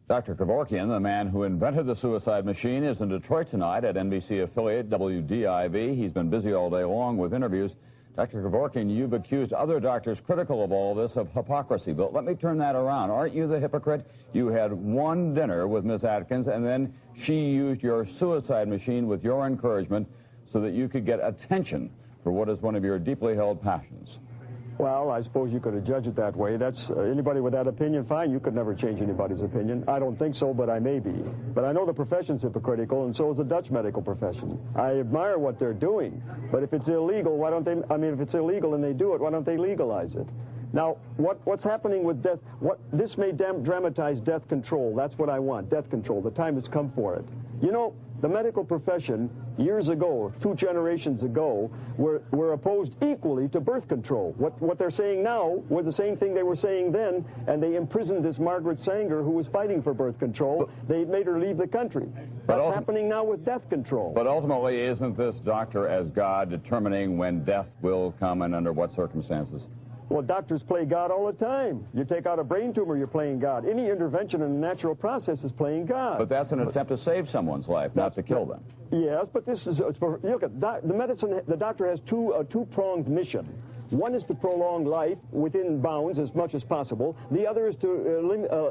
Dr. Kevorkian, the man who invented the suicide machine, is in Detroit tonight at NBC affiliate WDIV. He's been busy all day long with interviews. Dr. Kevorkian, you've accused other doctors critical of all this of hypocrisy, but let me turn that around. Aren't you the hypocrite? You had one dinner with Miss Atkins, and then she used your suicide machine with your encouragement so that you could get attention for what is one of your deeply held passions. Well, I suppose you could have judged it that way. That's anybody with that opinion, fine. You could never change anybody's opinion. I don't think so, but I may be. But I know the profession's hypocritical, and so is the Dutch medical profession. I admire what they're doing, but if it's illegal, why don't they, if it's illegal and they do it, why don't they legalize it? Now, what's happening with death, this may dramatize death control. That's what I want, death control. The time has come for it. You know, the medical profession, years ago, 2 generations ago, were opposed equally to birth control. What they're saying now was the same thing they were saying then, and they imprisoned this Margaret Sanger who was fighting for birth control. They made her leave the country. That's happening now with death control. But ultimately, isn't this doctor as God determining when death will come and under what circumstances? Well, doctors play God all the time. You take out a brain tumor, you're playing God. Any intervention in a natural process is playing God. But that's an attempt to save someone's life, not to kill them. Yes, but this is, look at the doctor has a two-pronged mission. One is to prolong life within bounds as much as possible. The other is to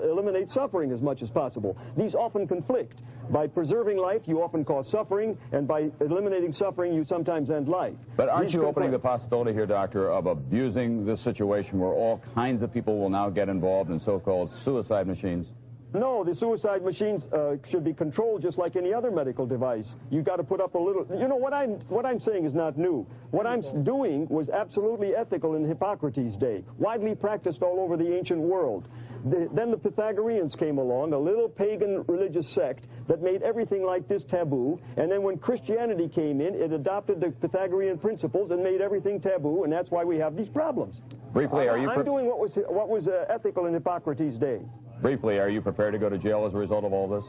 eliminate suffering as much as possible. These often conflict. By preserving life, you often cause suffering, and by eliminating suffering, you sometimes end life. But aren't you opening the possibility here, doctor, of abusing this situation where all kinds of people will now get involved in so-called suicide machines? No, the suicide machines should be controlled just like any other medical device. You've got to put up a little... You know, what I'm saying is not new. What I'm doing was absolutely ethical in Hippocrates' day, widely practiced all over the ancient world. Then the Pythagoreans came along, a little pagan religious sect that made everything like this taboo, and then when Christianity came in, it adopted the Pythagorean principles and made everything taboo, and that's why we have these problems. Briefly, I'm doing what was ethical in Hippocrates' day. Briefly, are you prepared to go to jail as a result of all this?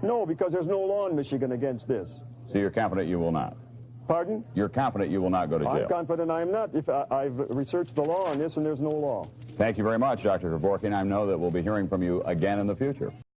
No, because there's no law in Michigan against this. So you're confident you will not? Pardon? You're confident you will not go to jail? I'm confident I am not. I've researched the law on this, and there's no law. Thank you very much, Dr. Kevorkian. I know that we'll be hearing from you again in the future.